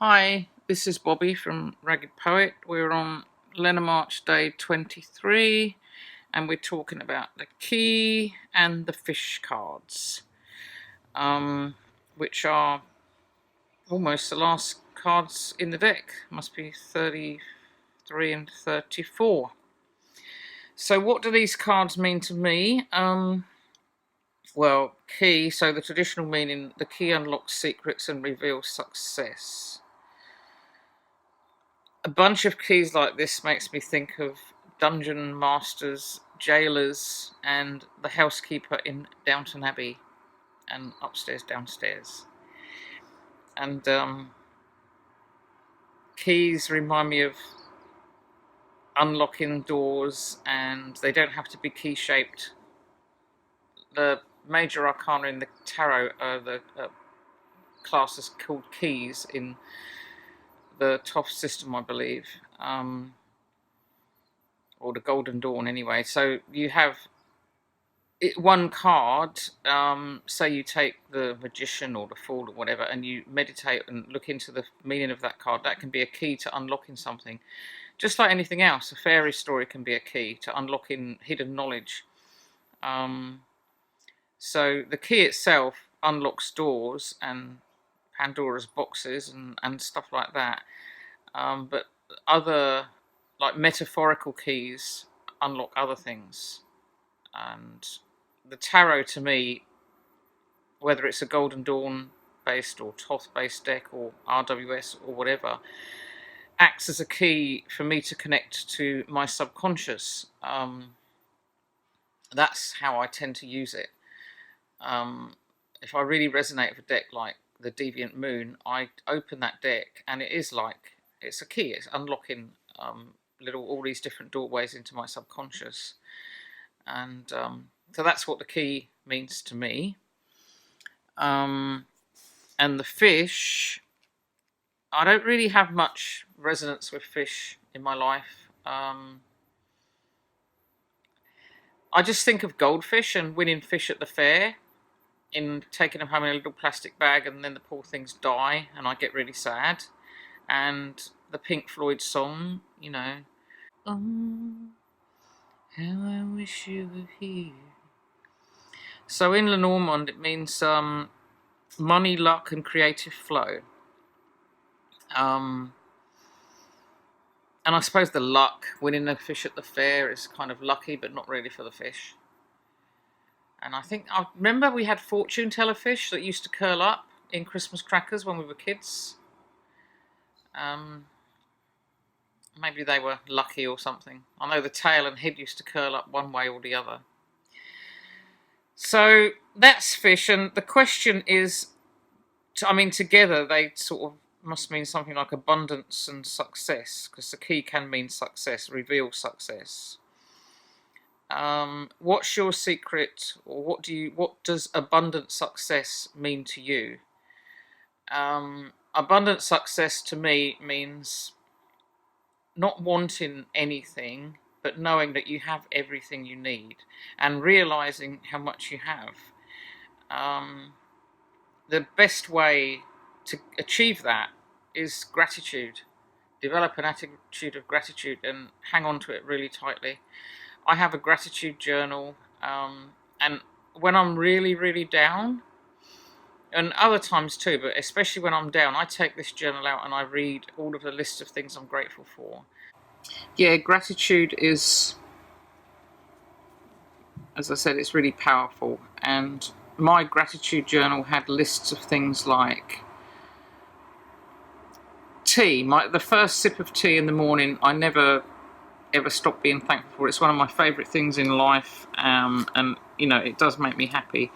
Hi, this is Bobby from Ragged Poet. We're on LenorMarch Day 23 and we're talking about the key and the fish cards, which are almost the last cards in the deck. Must be 33 and 34. So what do these cards mean to me? Well, key, so the traditional meaning, the key unlocks secrets and reveals success. A bunch of keys like this makes me think of dungeon masters, jailers, and the housekeeper in Downton Abbey and upstairs, downstairs. And keys remind me of unlocking doors, and they don't have to be key shaped. The major arcana in the tarot are the classes called keys in the Toff system, I believe. Or the Golden Dawn anyway. So you have one card, say you take the Magician or the Fool or whatever, and you meditate and look into the meaning of that card. That can be a key to unlocking something. Just like anything else, a fairy story can be a key to unlocking hidden knowledge. So the key itself unlocks doors and Pandora's boxes and stuff like that. But other, like metaphorical keys, unlock other things. And the tarot, to me, whether it's a Golden Dawn based or Toth based deck or RWS or whatever, acts as a key for me to connect to my subconscious. That's how I tend to use it. If I really resonate with a deck like the Deviant Moon, I open that deck and it's a key. It's unlocking all these different doorways into my subconscious. And so that's what the key means to me. And the fish, I don't really have much resonance with fish in my life. I just think of goldfish and winning fish at the fair, in taking them home in a little plastic bag, and then the poor things die and I get really sad. And the Pink Floyd song, oh, how I wish you were here. So in Lenormand it means money, luck and creative flow. And I suppose the luck, winning a fish at the fair, is kind of lucky, but not really for the fish. And I remember we had fortune teller fish that used to curl up in Christmas crackers when we were kids. Maybe they were lucky or something. I know the tail and head used to curl up one way or the other. So that's fish, and the question is, together they sort of must mean something like abundance and success, because the key can mean success, reveal success. What's your secret, or what does abundant success mean to you? Abundant success to me means not wanting anything, but knowing that you have everything you need and realizing how much you have. The best way to achieve that is gratitude. Develop an attitude of gratitude and hang on to it really tightly. I have a gratitude journal, and when I'm really, really down, and other times too, but especially when I'm down, I take this journal out and I read all of the list of things I'm grateful for. Yeah, gratitude is, as I said, it's really powerful. And my gratitude journal had lists of things like tea. The first sip of tea in the morning, I never ever stop being thankful for. It's one of my favourite things in life, and it does make me happy.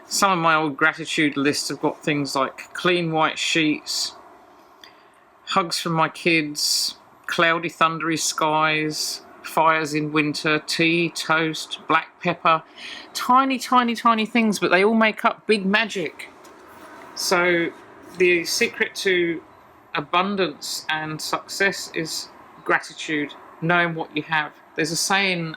Some of my old gratitude lists have got things like clean white sheets, hugs from my kids, cloudy thundery skies, fires in winter, tea, toast, black pepper. Tiny, tiny, tiny things, but they all make up big magic. So the secret to abundance and success is gratitude, knowing what you have. There's a saying,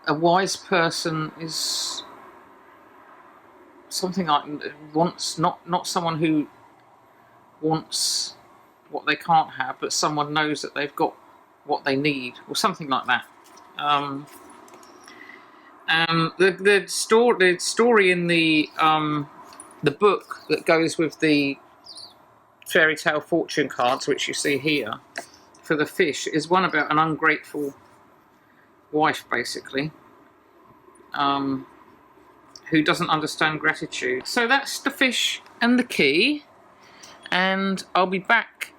a wise person is something like wants, not someone who wants what they can't have, but someone knows that they've got what they need, or something like that. And the story in the book that goes with the fairy tale fortune cards, which you see here, for the fish, is one about an ungrateful wife, basically, who doesn't understand gratitude. So that's the fish and the key, and I'll be back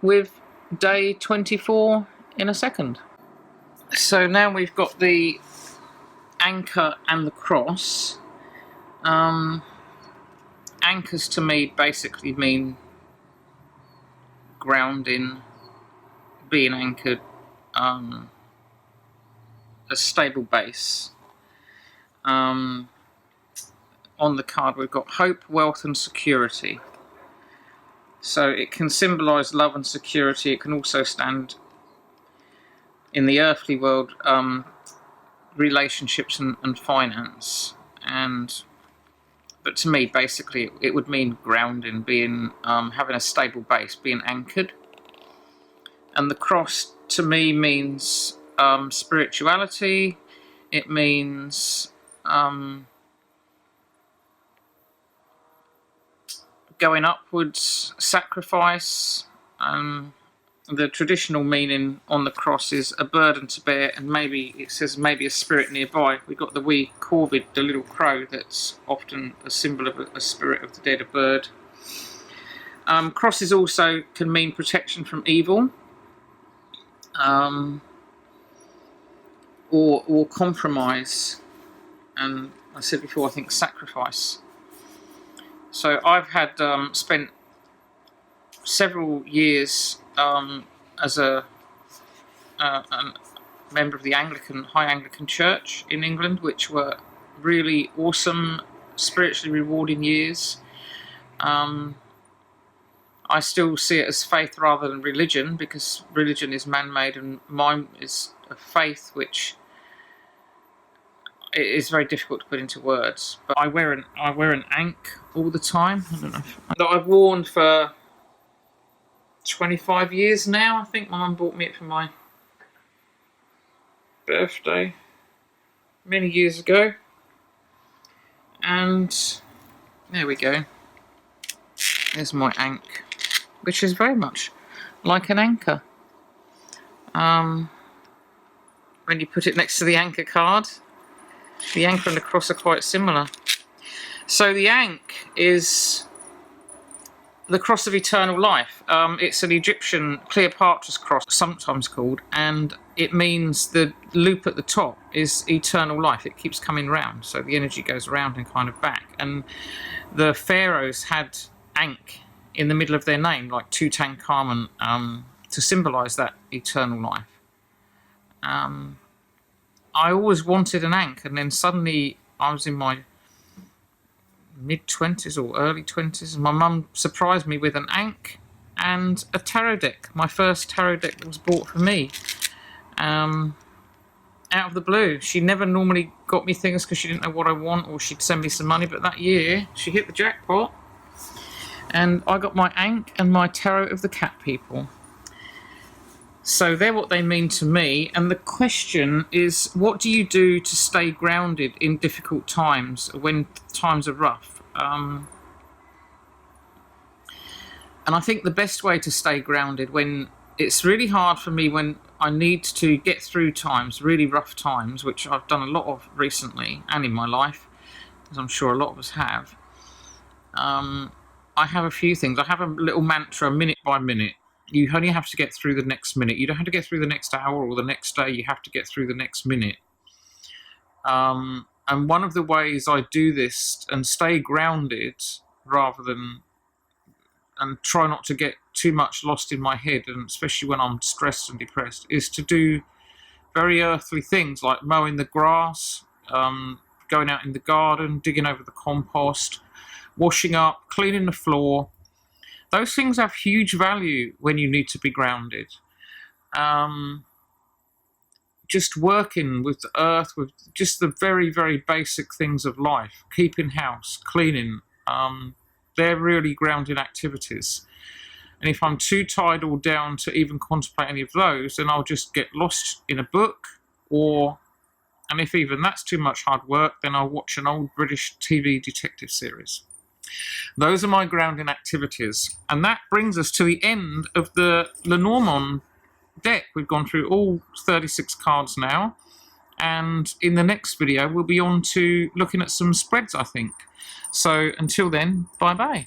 with day 24 in a second. So now we've got the anchor and the cross. Anchors to me basically mean grounding, being anchored, a stable base. On the card we've got hope, wealth and security. So it can symbolise love and security. It can also stand in the earthly world, relationships and finance. But to me, basically, it would mean grounding, being having a stable base, being anchored. And the cross to me means spirituality. It means going upwards, sacrifice. The traditional meaning on the cross is a burden to bear, and maybe it says maybe a spirit nearby. We've got the wee corvid, the little crow, that's often a symbol of a spirit of the dead, a bird. Crosses also can mean protection from evil, or compromise, and I said before, I think sacrifice. So I've had spent several years as a member of the High Anglican Church in England, which were really awesome, spiritually rewarding years. I still see it as faith rather than religion, because religion is man-made and mine is a faith which is very difficult to put into words. But I wear an ankh all the time. I don't know that I've worn for 25 years now. I think my mum bought me it for my birthday many years ago, and there we go. There's my ankh, which is very much like an anchor. When you put it next to the anchor card, the anchor and the cross are quite similar. So the ankh is the cross of eternal life. It's an Egyptian Cleopatra's cross, sometimes called, and it means the loop at the top is eternal life. It keeps coming round, so the energy goes around and kind of back. And the pharaohs had ankh in the middle of their name, like Tutankhamun, to symbolise that eternal life. I always wanted an ankh, and then suddenly I was in my mid-20s or early 20s, and my mum surprised me with an ankh and a tarot deck. My first tarot deck was bought for me, out of the blue. She never normally got me things because she didn't know what I want, or she'd send me some money, but that year she hit the jackpot, and I got my ankh and my tarot of the cat people. So they're what they mean to me. And the question is, what do you do to stay grounded in difficult times, when times are rough? And I think the best way to stay grounded, when it's really hard for me, when I need to get through times, really rough times, which I've done a lot of recently and in my life, as I'm sure a lot of us have, I have a few things. I have a little mantra, minute by minute. You only have to get through the next minute. You don't have to get through the next hour or the next day. You have to get through the next minute. And one of the ways I do this and stay grounded, rather than, and try not to get too much lost in my head, and especially when I'm stressed and depressed, is to do very earthly things like mowing the grass, going out in the garden, digging over the compost, washing up, cleaning the floor. Those things have huge value when you need to be grounded. just working with the earth, with just the very, very basic things of life, keeping house, cleaning, they're really grounding activities. And if I'm too tired or down to even contemplate any of those, then I'll just get lost in a book, and if even that's too much hard work, then I'll watch an old British TV detective series. Those are my grounding activities. And that brings us to the end of the LenorMarch deck. We've gone through all 36 cards now. And in the next video, we'll be on to looking at some spreads, I think. So until then, bye-bye.